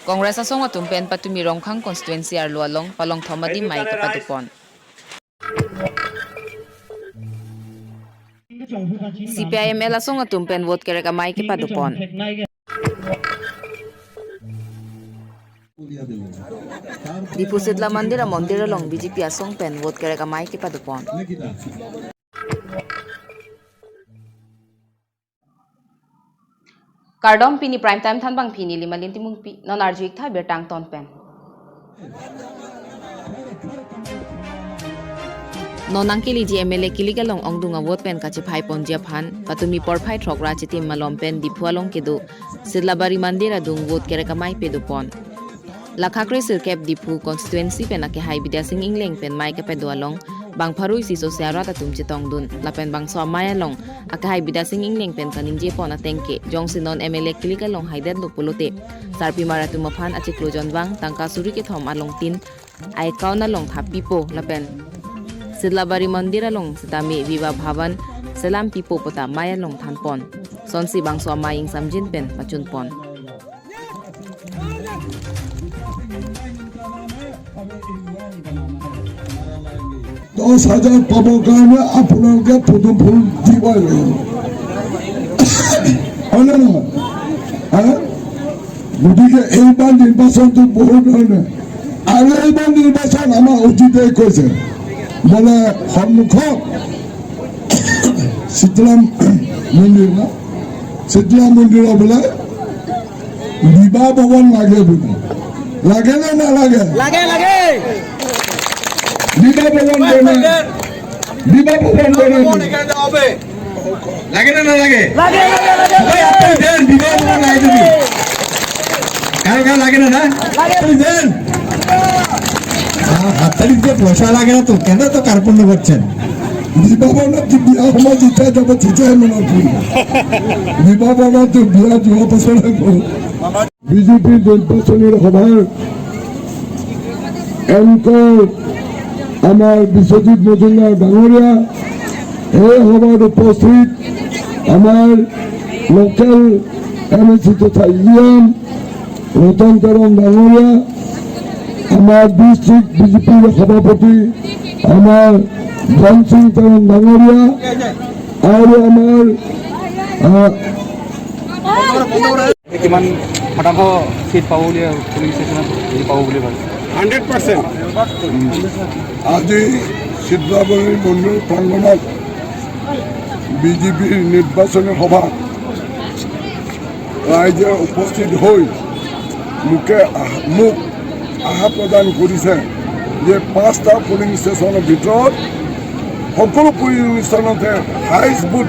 Congress asong atumpen patumi rongkhang constituency arlualong palong thomadi mai kapadupon. CPIML asong atumpen vote kereka mai kapadupon. Dipusit la mandira long BJP asong pen vote kereka mai kapadupon. Kardom pini prime time than bang pini lima lintimung pi non arjuik tha bertang ton pen. Nonang kili ji MLA kili galong ongdunga vote pen kachi phai ponjia phan patumi por phai thokra chitim malom pen dipualong kedu sidlabari mandira dung vote kereka mai pedupon. Lakhakre silkep dipu constituency pen ake hai bidya sing ingleng pen mai ke pedualong bang pharui si sosiara ta tum chitong dun lapen bang so maya long ake hai bidya sing ingleng pen kaning je pon atengke jongsin non MLA kili galong haidet lu pulote sarpi maratu maphan achi klojon bang tangka suri ke thom along tin ai kauna long thapi po lapen Sidlabari Mandira long sitami Viva Bhavan Selam Pipo pota Maya long thanpon sonsi bangso maying samjin pen pachun pon দশ হাজার পাবো কারণে আপনাকে প্রথম ফুল দিবা হয় না হ্যাঁ গতিকে এইবাৰ নিৰ্বাচনটো বহুত ধৰণে আৰু এইবাৰ নিৰ্বাচন আমাৰ অতীতে কৈছে বলে সন্মুখত শীতলা মন্দিৰ না শীতলা মন্দিৰৰ বোলে বিবাহ ভৱন লাগে বোলে লাগে নে নালাগে লাগে লাগে বিবাহ ভৱন বিবাহ ভৱন হবে লাগে না নালাগে লাগে লাগে ভাই আপনি দেন বিবাহ ভবন লাগে দিবি কার কার লাগে না না আপনি দেন হাততালি দিয়ে পয়সা লাগে না তো কেন তো কার্পণ্য করছেন বিবাহ ভবন তো বিয়া সময় জিতে যাব জিতে মনে করি বিবাহ ভবন তো বিয়া যোৱা বছৰ বিজেপি নিৰ্বাচনী সভাৰ এংকৰ আমাৰ বিশ্বজিৎ মজুমদাৰ ডাঙৰীয়া এই সভাত উপস্থিত আমাৰ লোকেল MLC তথা ইএম ৰতন কৰণ ডাঙৰীয়া আমাৰ ডিষ্ট্ৰিক্ট বিজেপিৰ সভাপতি আমাৰ ধনসিং কৰণ ডাঙৰীয়া আৰু আমাৰ কিমান শতাংশ সিট পাব বুলি পুলিং ষ্টেচনত পাব বুলি ভাবিছে 100%। আজি সিদ্ধৰাবৰী মন্দিৰ প্ৰাংগণত বিজেপিৰ নিৰ্বাচনী সভা ৰাইজে উপস্থিত হৈ মোক আশা প্ৰদান কৰিছে যে 5টা পুলিং ষ্টেচনৰ ভিতৰত সকলো পুলিং ষ্টেচনতে হাইষ্ট ভোট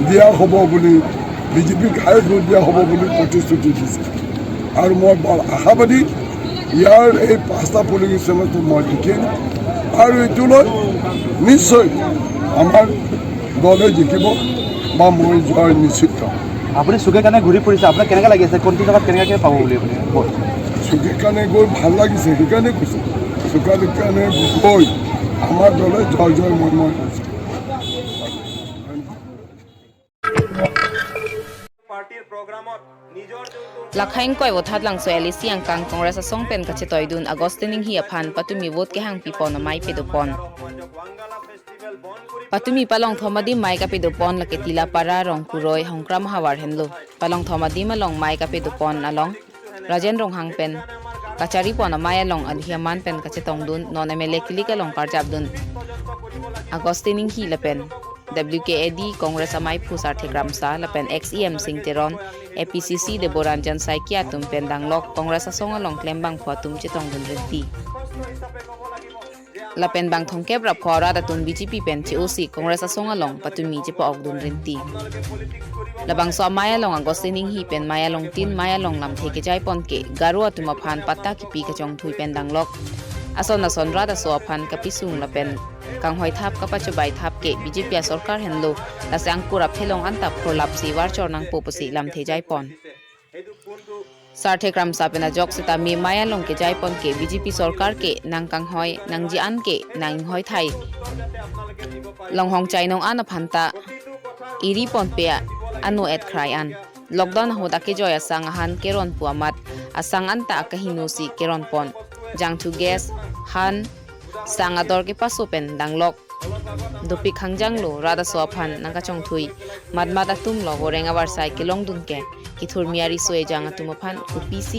দিয়া হ'ব বুলি বিজেপিক হাইষ্ট ভোট দিয়া হ'ব বুলি প্ৰতিশ্ৰুতি দিছে আৰু মই বৰ আশাবাদী ইয়াৰ এই 5টা পুলিং ষ্টেচনতো মই জিকিম আৰু এইটোলৈ নিশ্চয় আমাৰ দলে জিকিব বা মই জয় নিশ্চিত আপুনি চুকে কাৰণে ঘূৰি ফুৰিছে আপোনাক কেনেকৈ লাগি আছে কোনটো জেগাত কেনেকৈ পাব বুলি আপুনি চুকে কাৰণে গৈ ভাল লাগিছে সেইকাৰণে কৈছোঁ চুকে কাৰণে গৈ আমাৰ দলে জয় জয় মই Lakhain koi wothat lang so LC ang kang Congress asong pen kache toidun Agostining hi aphan patumi vote ke hang pipo na mai pedopon patumi palong thomadi mai ka pedopon laketila para rongkuroi hongkram hawar henlo palong thomadi malong mai ka pedopon along Rajen rong hang pen kachari pon mai along adhiaman pen kache tongdun non MLA kilika long karjabdun Agostining hi lapen WKAD Congress amai pusar thekramsa lapen XEM Singteron APCC de Boranjan Saikia tum pendanglok Congress asong along klembang photum chitong dunreti lapen bang thongkep rap khora da tun BJP pen COC Congress asong along patumi je pa og dunreti labang so maya long Agostining hi pen maya long tin maya long lam theke jai pon ke garu atuma phan patta ki pi ka chong thui pendanglok ason ra da so phan kapisung lapen kang hoi thap kapachubai thap ke BJP sarkar henlo lasang pura phelong antap prolap si war chornang poposi lam thejai pon sarthekram sapena jok sita mi maya long ke jai pon ke BJP sarkar ke nang kang hoi nang ji an ke nang hoi thai long hong chai nong an phanta iri pon pe anu et khrai an lockdown hoda ke joya sang han keron puamat asang anta kahinosi keron pon jangthu gas han sangador ke pasopen danglok dopi khangjang lo rada sophan nanga chongthui madmada tumlo gorenga warsai kelong dunke kithur miari soe janga tumaphan upc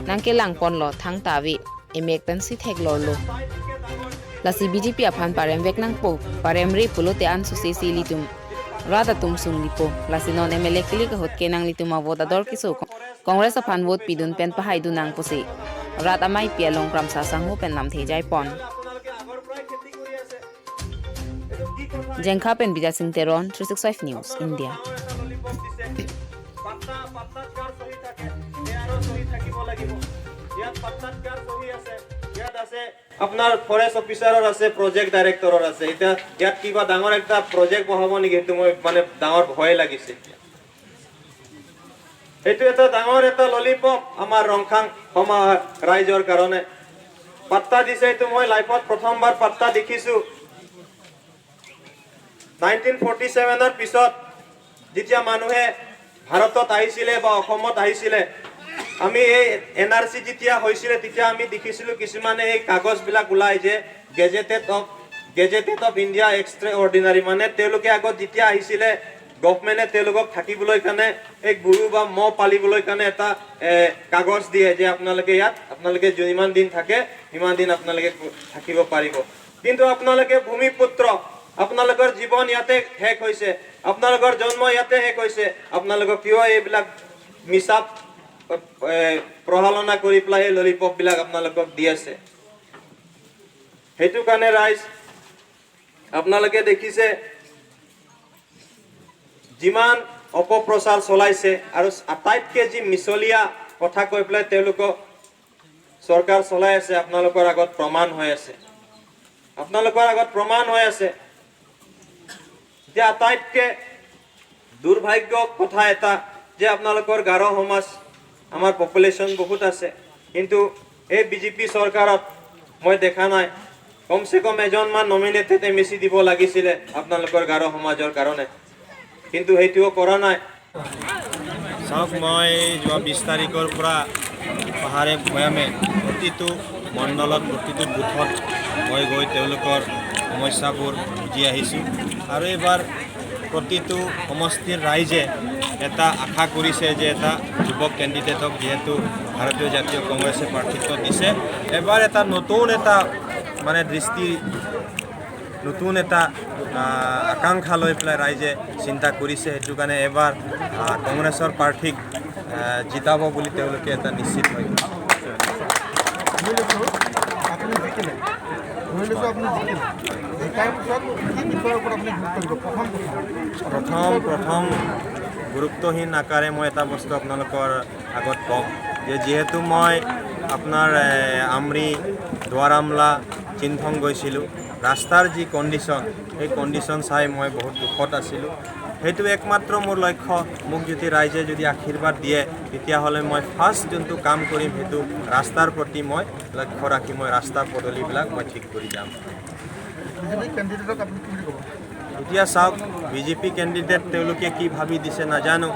nangke langpon lo thang tawi emek pensi theklor lo lasi bjp aphan parem vek nang po parem re pulo te an susi sili tum rada tum sung lipo lasi non mla kili ka hot ke nang lituma voda dor kiso congress aphan vote pidun pen pahai du nang posi rat amai pialong kram sa sang ho pen lam thejai pon Jengka pen Bijay Singh Teron 365 News India আপনার forest অফিসাৰৰ আছে project ডাইৰেক্টৰৰ আছে এটা ইয়াত কিবা ডাঙৰ একটা project বহাব নেকি সেইটো মই মানে ডাঙৰ ভয় লাগিছে এইটো এটা ডাঙৰ এটা ললিপপ আমাৰ ৰংখাং সমা ৰাইজৰ কাৰণে পাত্তা দিছে এইটো মই লাইফত প্ৰথমবাৰ পাত্তা দেখিছো 1947 পিছত যেতিয়া মানুহে ভাৰতত আহিছিলে বা অসমত আহিছিলে আমি এই এনআরসি যেতিয়া হৈছিলে তেতিয়া আমি দেখিছিলো কিছুমানে এই কাগজবিলাক ওলাই যে gazetted of India extra ordinary মানে তেওঁলোকে আগত যেতিয়া আহিছিলে গভৰ্ণমেণ্টে তেওঁলোকক থাকিবলৈ কাৰণে এক গুৰু বা মহ পালিবলৈ কাৰণে এটা কাগজ দিয়ে যে আপোনালোকে ইয়াত আপোনালোকে যিমান দিন থাকে সিমান দিন আপোনালোকে থাকিব পাৰিব কিন্তু আপোনালোকে ভূমিপুত্ৰ আপোনালোকৰ জীৱন ইয়াতে শেষ হৈছে আপোনালোকৰ জন্ম ইয়াতে শেষ হৈছে আপোনালোকক কিয় এইবিলাক মিছাপ প্ৰহালনা কৰি পেলাই ললিপপ বিলাক আপোনালোকক দি আছে সেইটো কাৰণে ৰাইজ আপোনালোকে দেখিছে যিমান অপপ্ৰচাৰ চলাইছে আৰু আটাইতকৈ যি মিছলীয়া কথা কৈ পেলাই তেওঁলোকক চৰকাৰ চলাই আছে আপোনালোকৰ আগত প্ৰমাণ হৈ আছে যে আটাইতকৈ দুৰ্ভাগ্য কথা এটা যে আপোনালোকৰ গাৰো সমাজ আমাৰ পপুলেশ্যন বহুত আছে কিন্তু এই বিজেপি চৰকাৰত মই দেখা নাই কমসে কম এজনমান নমিনেটেড এমএসি দিব লাগিছিলে আপোনালোকৰ গাৰো সমাজৰ কাৰণে কিন্তু হেইটোও কৰা নাই চাওক মই যোৱা 20 তাৰিখৰ পৰা পাহাৰে ভৈয়ামে প্ৰতিটো মণ্ডলত প্ৰতিটো বুথত মই গৈ তেওঁলোকৰ সমস্যাবোৰ বুজি আহিছোঁ আৰু এবাৰ প্ৰতিটো সমষ্টিৰ ৰাইজে এটা আশা কৰিছে যে এটা যুৱক কেণ্ডিডেটক যিহেতু ভাৰতীয় জাতীয় কংগ্ৰেছে প্ৰাৰ্থিত্ব দিছে এবাৰ এটা নতুন এটা মানে নতুন এটা আকাংক্ষা লৈ পেলাই ৰাইজে চিন্তা কৰিছে সেইটো কাৰণে এবাৰ কংগ্ৰেছৰ প্ৰাৰ্থীক জিতাব বুলি তেওঁলোকে এটা নিশ্চিত হৈ প্ৰথম গুৰুত্বহীন আকাৰে মই এটা বস্তু আপোনালোকৰ আগত ক'ম যে যিহেতু মই আপোনাৰ আমৰি দুৱাৰামলা চিনথং গৈছিলোঁ ৰাস্তাৰ যি কণ্ডিশ্যন সেই কণ্ডিশ্যন চাই মই বহুত দুখত আছিলোঁ সেইটো একমাত্ৰ মোৰ লক্ষ্য মোক যদি ৰাইজে যদি আশীৰ্বাদ দিয়ে তেতিয়াহ'লে মই ফাৰ্ষ্ট যোনটো কাম কৰিম সেইটো ৰাস্তাৰ প্ৰতি মই লক্ষ্য ৰাখি মই ৰাস্তা পদূলিবিলাক মই ঠিক কৰি যাম এতিয়া চাওক বিজেপি কেণ্ডিডেট তেওঁলোকে কি ভাবি দিছে নাজানো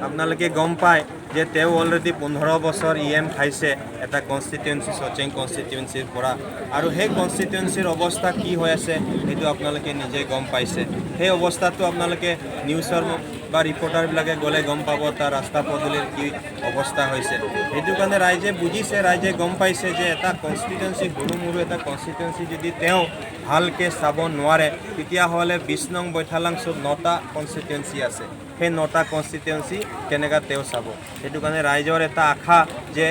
আপোনালোকে গম পায় যে তেওঁ অলৰেডি 15 বছৰ ইএম খাইছে এটা কনষ্টিটুৱেঞ্চি চচেং কনষ্টিটুৱেঞ্চিৰ পৰা আৰু সেই কনষ্টিটুৱেঞ্চিৰ অৱস্থা কি হৈ আছে সেইটো আপোনালোকে নিজে গম পাইছে সেই অৱস্থাটো আপোনালোকে নিউজৰ বা ৰিপৰ্টাৰবিলাকে গ'লে গম পাব তাৰ ৰাস্তা পদূলিৰ কি অৱস্থা হৈছে সেইটো কাৰণে ৰাইজে বুজিছে ৰাইজে গম পাইছে যে এটা কনষ্টিটুৱেঞ্চি সৰু মৰু এটা কনষ্টিটুৱেঞ্চি যদি তেওঁ ভালকৈ চাব নোৱাৰে তেতিয়াহ'লে 20 নং বৈঠালাং চব 9টা কনষ্টিটুৱেঞ্চি আছে সেই 9টা কনষ্টিটুৱেঞ্চি কেনেকৈ তেওঁ চাব সেইটো কাৰণে ৰাইজৰ এটা আশা যে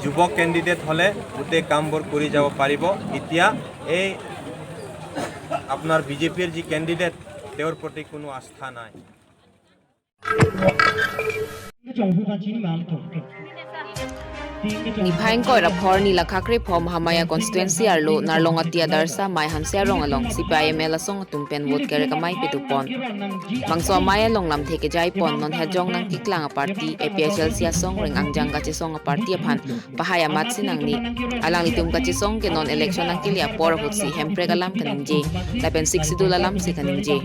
যুৱক কেণ্ডিডেট হ'লে গোটেই কামবোৰ কৰি যাব পাৰিব এতিয়া এই আপোনাৰ বিজেপিৰ যি কেণ্ডিডেট তেওঁৰ প্ৰতি কোনো আস্থা নাই ni phaing koi ra phor ni la khakre phom hamaya constituency arlo narlong atia darsa mai hanse rong along CPIML asong tumpen vote kere kamai pe pon bangso maya long lam theke jai pon non hejong nang kiklang a party APHL sia song ring angjang ka song a party aphan pahaya mat sinang ni alang litum ka song ke non election ang kilia por hutsi hempre galam kaninje lapen 6 sidul alam si kaninje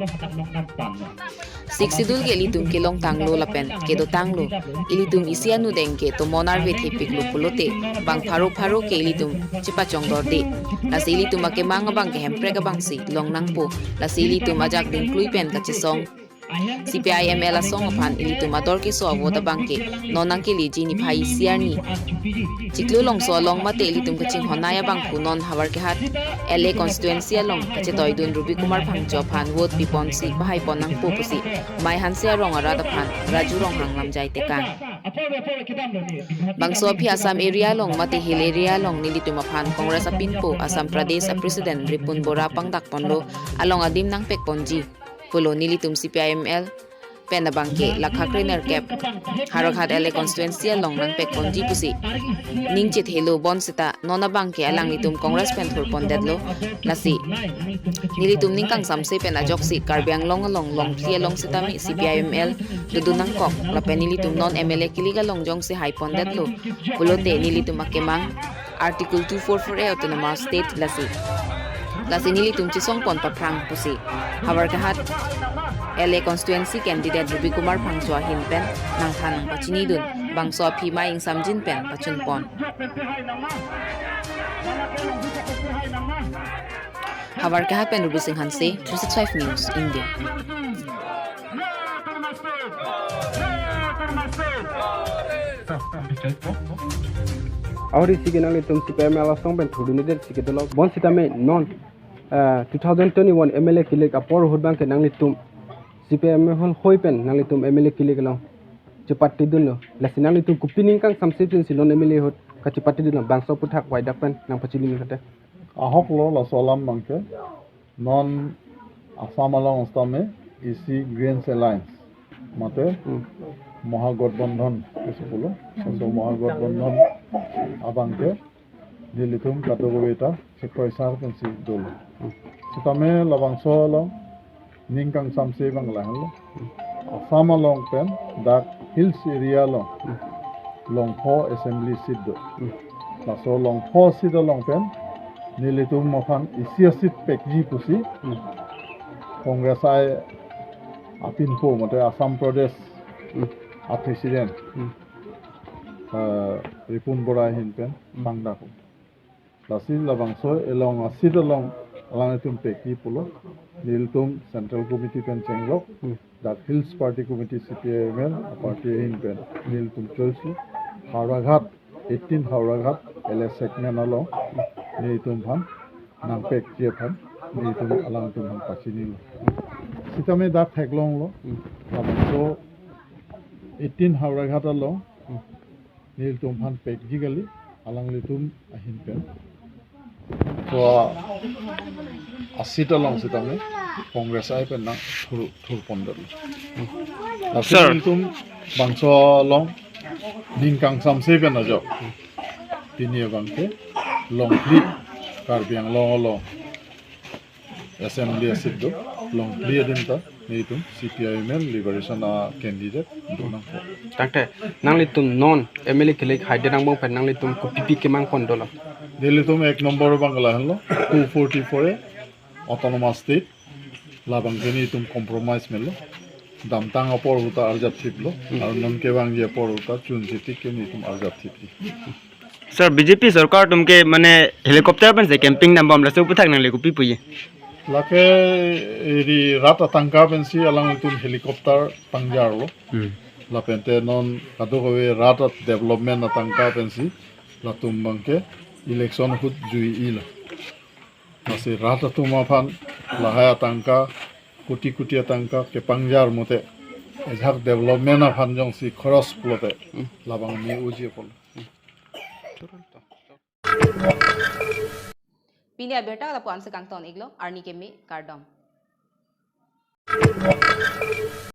6 sidul ke litum ke long tanglo lapen ke do tanglo ilitum isianu dengke to monar ve thepik lu pulote bang pharo ke ilitum chipa chong dorde la silitum ke manga bang ke hempre ga bang si long nang po la silitum ajak ding klui pen ka song CPIML asong aphan ilitum ador ke so avota bang ke nonang ke liji ni phai siarni chiklu long so long mate ilitum ka ching honaya bang punon hawar ke hat LA constituency long ka che toidun Ruby Kumar phangjo phan vote pipon si bahai ponang po pusi mai hansia rong ara da phan raju rong hanglam jai te kang bangso phi Assam area long mate hill area long nilitum aphan Congress apin po Assam Pradesh President Ripun Bora pangdak ponlo along adim nang pek ponji pulo nilitum CPIML penabangke lakhakre ner cap harokhat LA constituency long nang pek ponji pusi ningchit helo bonsita nona bangke alang litum Congress pen thur pondetlo lasi nilitum ningkang samse pen ajoksi karbyang long thlia long sitami CPIML dudunang kok la penilitum non MLA kiliga long jong se high pondetlo pulote nilitum akemang article 244A autonomous state lasi nilitum chisong pon paprang pusi hawar kahat LA constituency candidate Ruby Kumar Phangchwa hinpen nang thanang pachini dun bangso phima ing samjin pen pachun pon hawar kahat pen Ruby Singh Hanse 365 News India Auri sige nang litum CPIML asong ben thuduni der sige dolo bon sitame non 2021 MLA kilik apor hudbang ke nang litum CPIML hol hoipen nang litum MLA kilik long cepati duno lasinang litum kupining kang samsipin silon MLA hot ka cepati duno bangso puthak waidapen nang pachilini kate ahok lo la solam mangke non Assam along ostame EC Greens Alliance mate মহাগঠবন্ধন কিছু বলো so Mahagathbandhan abangke dilitum kategorita sekoisar pensi dol sitame labangso long ningkang samse bangla halo Assam long pen dak hills area long pho assembly seat do la so long pho seat long pen nilitum mofan isia seat pekji pusi congress ai apin po mate Assam Pradesh a president Ripun Bora hinpen bangdako lasi labangso elong asid along alangatum peki pulo niltum central committee pen chenglok that hills party committee CPIML party hinpen niltum cholsi Hauraghat 18 Hauraghat LS segment along niltum phan nang pek je phan niltum alangatum phan pachini sitame that thaglong lo labangso 18 Hauraghat along niltum phan pek jigali alang litum ahin pen so asita long sitame congress ai pen na thur pondal sir niltum bangso long ningkang samse pen na jo tinia bangke long clip karbiang long assembly asiddo long clear dinta niltum CPIML liberation candidate donang ko takte nang litum non MLA kilik haide nang bong pen nang litum ku pipi ke mang kondola dilitum ek number bangla halo 244 autonomous state labang geni tum compromise melo damtang opor huta arjat thiplo ar non ke bang je por huta chun jiti ke ni tum arjat thipli sir BJP सरकार तुमके माने helicopter पण से camping नाम बम लसे पुथाक नंगले कुपी पुये lake ri rata tangka pensi alang tum helicopter tangjar lo la pente non kadowe rata development tangka pensi la tum bangke election hut jui ila nasi rata tuma phan la haya tangka kuti tangka ke pangjar mote ezhar development phan jong si cross plote labang mi uji pol Pilia beta la puan se kangton iglo arni ke me kardom